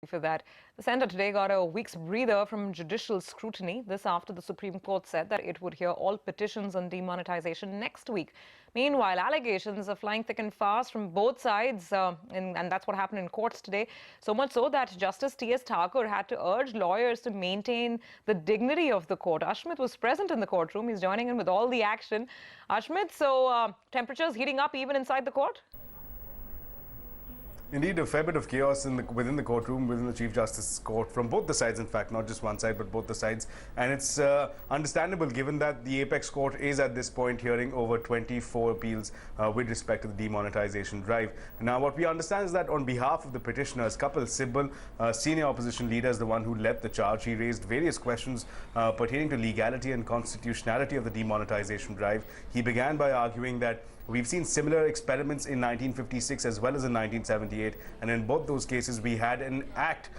For that, the centre today got a week's breather from judicial scrutiny. This after the Supreme Court said that it would hear all petitions on demonetisation next week. Meanwhile, allegations are flying thick and fast from both sides, and that's what happened in courts today. So much so that Justice T.S. Thakur had to urge lawyers to maintain the dignity of the court. Ashmit was present in the courtroom. He's joining in with all the action. Ashmit, so temperatures heating up even inside the court? Indeed, a fair bit of chaos within the courtroom, within the Chief Justice's court, from both the sides, in fact, not just one side, but both the sides. And it's understandable given that the Apex Court is at this point hearing over 24 appeals with respect to the demonetisation drive. Now, what we understand is that on behalf of the petitioners, Kapil Sibal, senior opposition leader, is the one who led the charge. He raised various questions pertaining to legality and constitutionality of the demonetisation drive. He began by arguing that we've seen similar experiments in 1956 as well as in 1978, and in both those cases we had an act,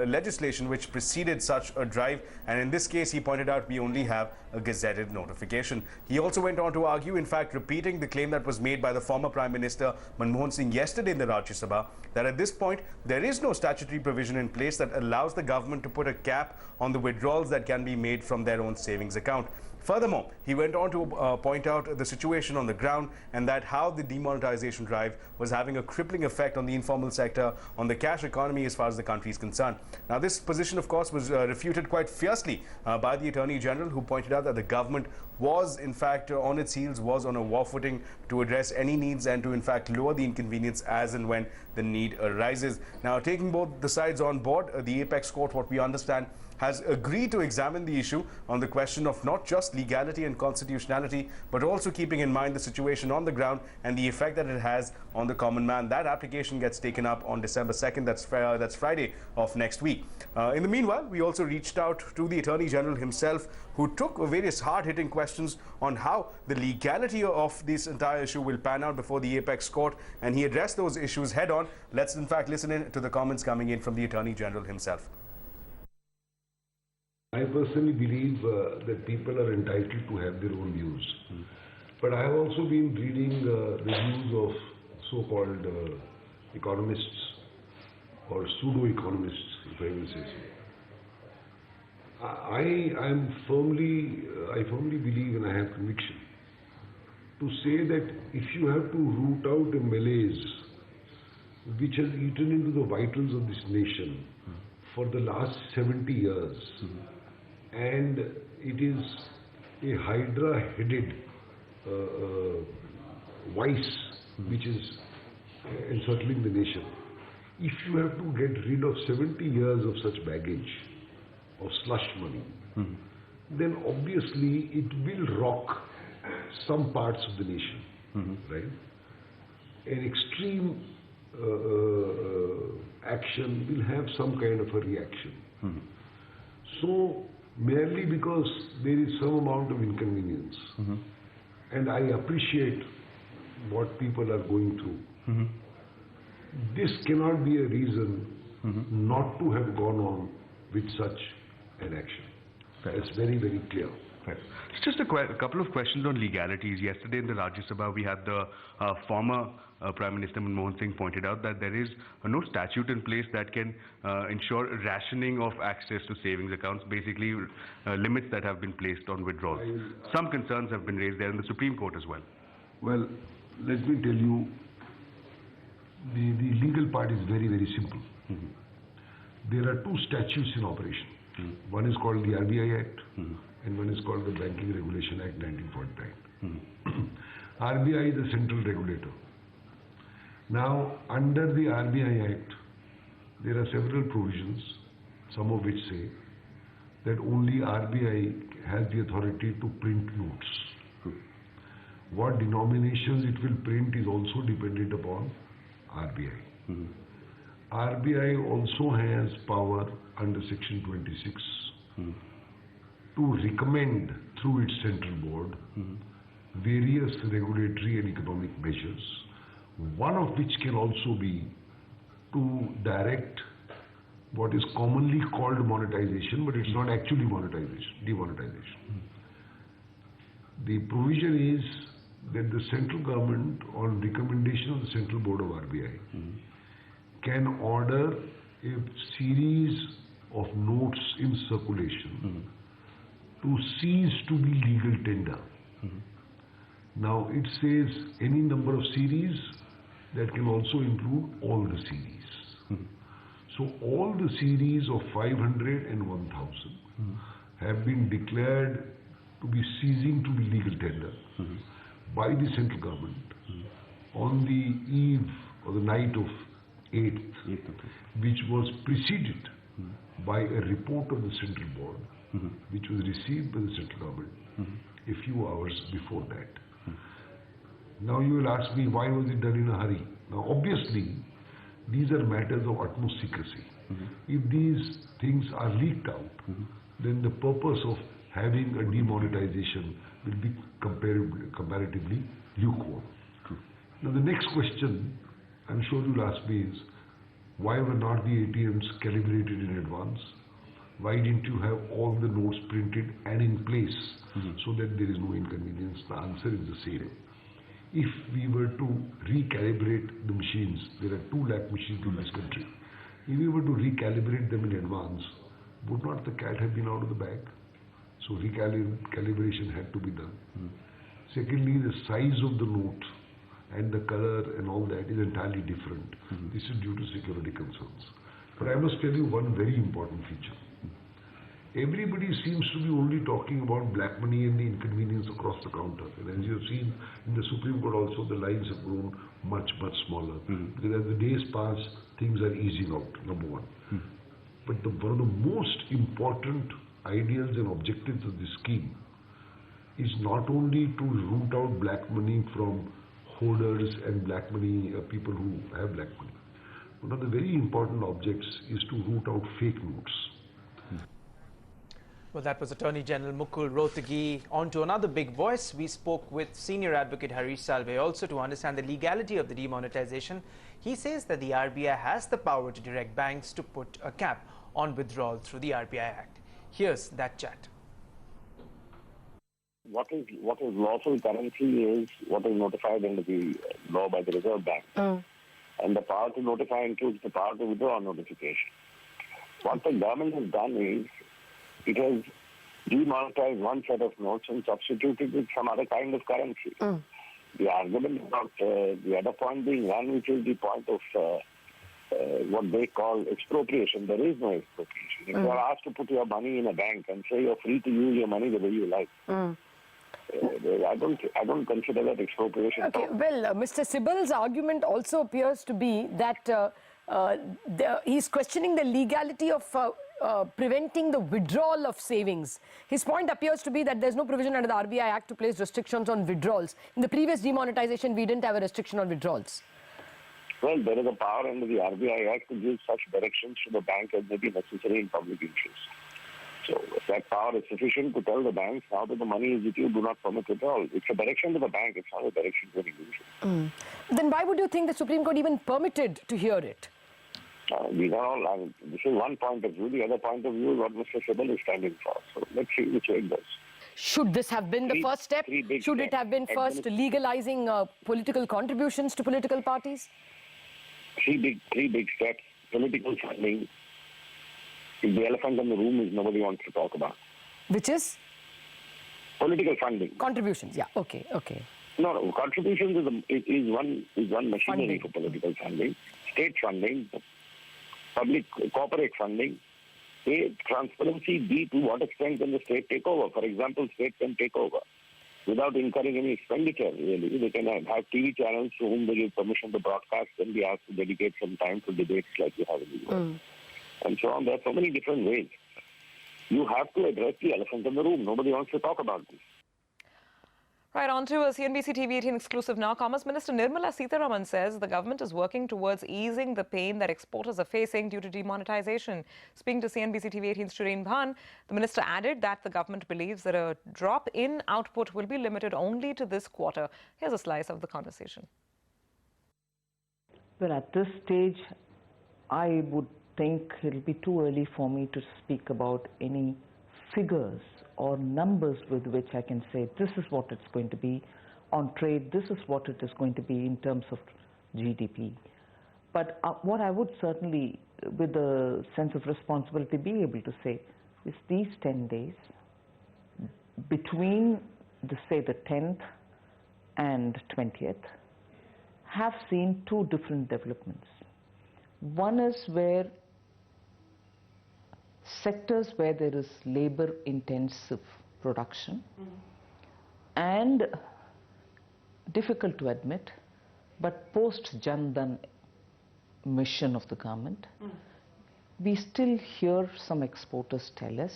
legislation which preceded such a drive, and in this case he pointed out we only have a gazetted notification. He also went on to argue, in fact repeating the claim that was made by the former Prime Minister Manmohan Singh yesterday in the Rajya Sabha, that at this point there is no statutory provision in place that allows the government to put a cap on the withdrawals that can be made from their own savings account. Furthermore, he went on to point out the situation on the ground and that how the demonetisation drive was having a crippling effect on the informal sector, on the cash economy as far as the country is concerned. Now, this position, of course, was refuted quite fiercely by the Attorney General, who pointed out that the government was, in fact, on its heels, was on a war footing to address any needs and to, in fact, lower the inconvenience as and when the need arises. Now, taking both the sides on board, the Apex Court, what we understand, has agreed to examine the issue on the question of not just legality and constitutionality, but also keeping in mind the situation on the ground and the effect that it has on the common man. That application gets taken up on December 2nd, that's Friday of next week. In the meanwhile, we also reached out to the Attorney General himself, who took various hard-hitting questions on how the legality of this entire issue will pan out before the Apex Court, and he addressed those issues head-on. Let's in fact listen in to the comments coming in from the Attorney General himself. I personally believe that people are entitled to have their own views. But I have also been reading the views of so-called economists or pseudo-economists, if I will say so. I firmly believe, and I have conviction, to say that if you have to root out a malaise which has eaten into the vitals of this nation for the last 70 years, and it is a hydra-headed vice which is encircling the nation. If you have to get rid of 70 years of such baggage, of slush money, then obviously it will rock some parts of the nation, right? An extreme action will have some kind of a reaction. So, merely because there is some amount of inconvenience, and I appreciate what people are going through, this cannot be a reason not to have gone on with such an action. It's very, very clear. Right. Just a couple of questions on legalities. Yesterday in the Rajya Sabha, we had the former Prime Minister Manmohan Singh pointed out that there is no statute in place that can ensure rationing of access to savings accounts, basically limits that have been placed on withdrawals. Some concerns have been raised there in the Supreme Court as well. Well, let me tell you, the legal part is very, very simple. There are two statutes in operation. One is called the RBI Act, and one is called the Banking Regulation Act 1949. RBI is the central regulator. Now, under the RBI Act, there are several provisions, some of which say that only RBI has the authority to print notes. What denominations it will print is also dependent upon RBI. RBI also has power under Section 26 to recommend through its central board various regulatory and economic measures, one of which can also be to direct what is commonly called monetization, but it's not actually monetization, demonetization. The provision is that the central government, on recommendation of the central board of RBI, can order a series of notes in circulation to cease to be legal tender. Now it says any number of series that can also include all the series. So all the series of 500 and 1000 have been declared to be ceasing to be legal tender by the central government on the eve or the night of 8th, which was preceded by a report of the central board, which was received by the central government a few hours before that. Now you will ask me, why was it done in a hurry? Now obviously, these are matters of utmost secrecy. If these things are leaked out, then the purpose of having a demonetization will be comparatively lukewarm. Now the next question, I'm sure you'll ask me is, why were not the ATMs calibrated in advance? Why didn't you have all the notes printed and in place so that there is no inconvenience? The answer is the same. If we were to recalibrate the machines, there are 2 lakh machines in this country. If we were to recalibrate them in advance, would not the cat have been out of the bag? So recalibration had to be done. Secondly, the size of the note and the color and all that is entirely different. This is due to security concerns. But I must tell you one very important feature. Everybody seems to be only talking about black money and the inconvenience across the counter. And as you have seen in the Supreme Court also, the lines have grown much, much smaller. Because as the days pass, things are easing out, number one. But one of the most important ideals and objectives of this scheme is not only to root out black money from holders and black money, people who have black money. One of the very important objects is to root out fake notes. Well, that was Attorney General Mukul Rohatgi. On to another big voice. We spoke with senior advocate Harish Salve also to understand the legality of the demonetization. He says that the RBI has the power to direct banks to put a cap on withdrawal through the RBI Act. Here's that chat. What is lawful currency is what is notified under the law by the Reserve Bank. And the power to notify includes the power to withdraw notification. What the government has done is, it has demonetized one set of notes and substituted with some other kind of currency. The argument about the other point being one, which is the point of what they call expropriation. There is no expropriation. If you are asked to put your money in a bank and say you're free to use your money the way you like, I don't consider that expropriation. Okay, well, Mr. Sibal's argument also appears to be that he's questioning the legality of preventing the withdrawal of savings. His point appears to be that there's no provision under the RBI Act to place restrictions on withdrawals. In the previous demonetization, we didn't have a restriction on withdrawals. Well, there is a power under the RBI Act to give such directions to the bank as may be necessary in public interest. So if that power is sufficient to tell the banks, now that the money is with you, do not permit withdrawal. It's a direction to the bank, it's not a direction to an individual. Then why would you think the Supreme Court even permitted to hear it? These are all, this is one point of view. The other point of view is what Mr. Sibal is standing for. So let's see which way it goes. Should this have been the first step? Should it have been first legalizing political contributions to political parties? Three big steps. Political funding is the elephant in the room, is nobody wants to talk about. Which is? Political funding. Contributions, yeah, okay. No, contributions is one machinery Funding. for political funding. State funding, public corporate funding. A, transparency. B, to what extent can the state take over? For example, state can take over without incurring any expenditure, really. They can have TV channels to whom they give permission to broadcast and be asked to dedicate some time to debates like you have in the US. And so on. There are so many different ways. You have to address the elephant in the room. Nobody wants to talk about this. Right, on to a CNBC TV18 exclusive now. Commerce Minister Nirmala Sitharaman says the government is working towards easing the pain that exporters are facing due to demonetization. Speaking to CNBC TV18's Shireen Bhan, the minister added that the government believes that a drop in output will be limited only to this quarter. Here's a slice of the conversation. Well, at this stage, I would think it'll be too early for me to speak about any figures or numbers with which I can say this is what it's going to be on trade, this is what it is going to be in terms of GDP. But what I would certainly, with a sense of responsibility, be able to say is these 10 days between, say, the 10th and 20th have seen two different developments. One is where sectors where there is labor-intensive production and difficult to admit, but post-Jan Dhan mission of the government, we still hear some exporters tell us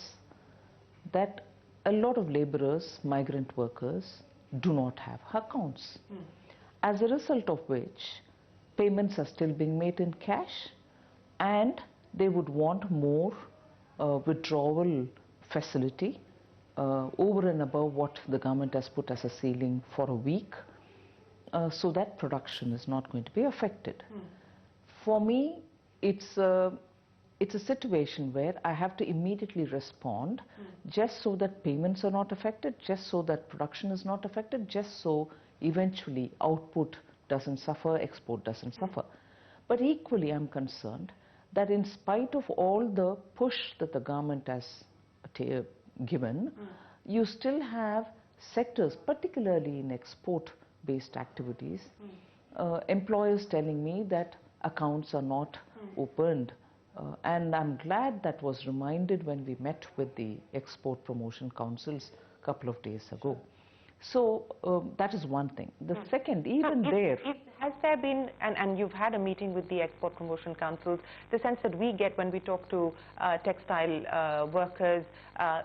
that a lot of laborers, migrant workers, do not have accounts. As a result of which, payments are still being made in cash, and they would want more withdrawal facility over and above what the government has put as a ceiling for a week, so that production is not going to be affected. For me, it's a situation where I have to immediately respond, just so that payments are not affected, just so that production is not affected, just so eventually output doesn't suffer, export doesn't suffer. But equally, I'm concerned that in spite of all the push that the government has given, you still have sectors, particularly in export-based activities, employers telling me that accounts are not opened. And I'm glad that was reminded when we met with the Export Promotion Councils a couple of days ago. So that is one thing. The second, even there... Has there been, and you've had a meeting with the Export Promotion Councils, the sense that we get when we talk to textile workers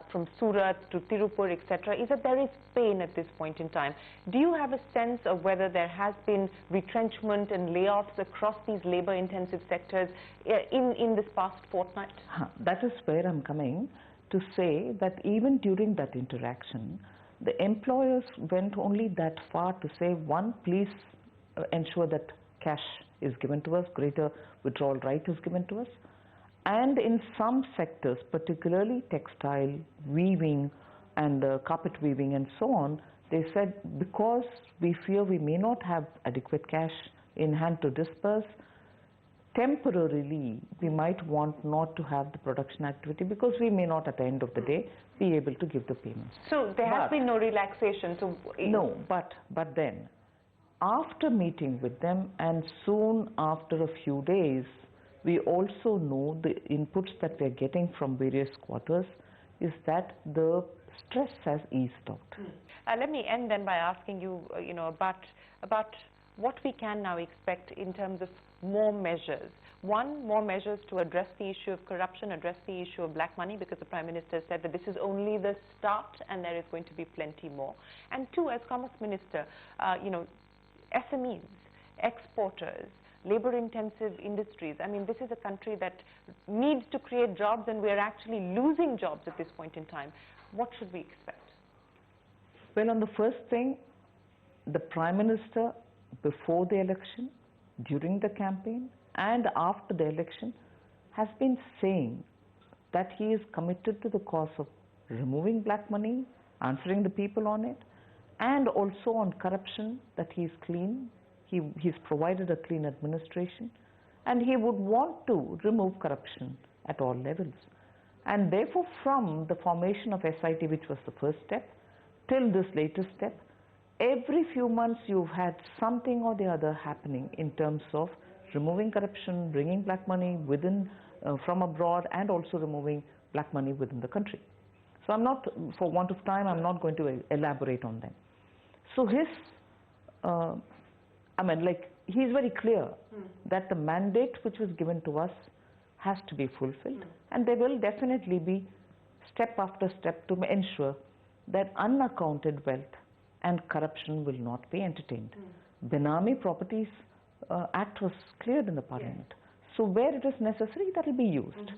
from Surat to Tirupur, etc., is that there is pain at this point in time. Do you have a sense of whether there has been retrenchment and layoffs across these labor-intensive sectors in this past fortnight? That is where I'm coming to say that even during that interaction, the employers went only that far to say, one, please ensure that cash is given to us, greater withdrawal right is given to us. And in some sectors, particularly textile, weaving and carpet weaving and so on, they said because we fear we may not have adequate cash in hand to disperse, temporarily we might want not to have the production activity because we may not at the end of the day be able to give the payments. So there has been no relaxation? So no, but then after meeting with them and soon after a few days, we also know the inputs that we are getting from various quarters is that the stress has eased out. Let me end then by asking you, about what we can now expect in terms of more measures. One, more measures to address the issue of corruption, address the issue of black money, because the Prime Minister said that this is only the start and there is going to be plenty more. And two, as Commerce Minister, SMEs, exporters, labor-intensive industries. I mean, this is a country that needs to create jobs, and we're actually losing jobs at this point in time. What should we expect? Well, on the first thing, the Prime Minister, before the election, during the campaign, and after the election, has been saying that he is committed to the cause of removing black money, answering the people on it, and also on corruption, that he is clean. He's provided a clean administration, and he would want to remove corruption at all levels. And therefore, from the formation of SIT, which was the first step, till this latest step, every few months you've had something or the other happening in terms of removing corruption, bringing black money within, from abroad, and also removing black money within the country. So I'm not, for want of time, I'm not going to elaborate on them. So his, he's very clear that the mandate which was given to us has to be fulfilled, and there will definitely be step after step to ensure that unaccounted wealth and corruption will not be entertained. Benami Properties Act was cleared in the Parliament. Yes. So where it is necessary, that will be used.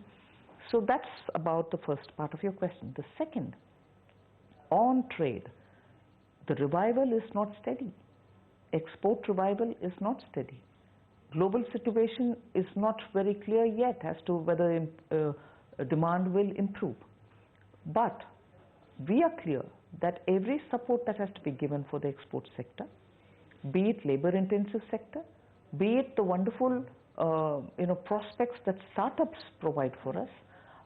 So that's about the first part of your question. The second, on trade, the revival is not steady. Export revival is not steady. Global situation is not very clear yet as to whether demand will improve. But we are clear that every support that has to be given for the export sector, be it labor-intensive sector, be it the wonderful prospects that startups provide for us,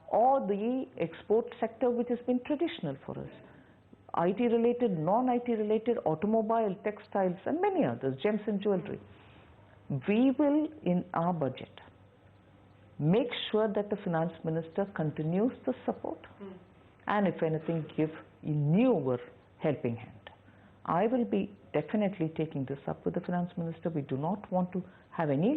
or the export sector which has been traditional for us. IT related, non-IT related, automobile, textiles and many others, gems and jewelry. We will, in our budget, make sure that the finance minister continues the support and if anything give a newer helping hand. I will be definitely taking this up with the finance minister. We do not want to have any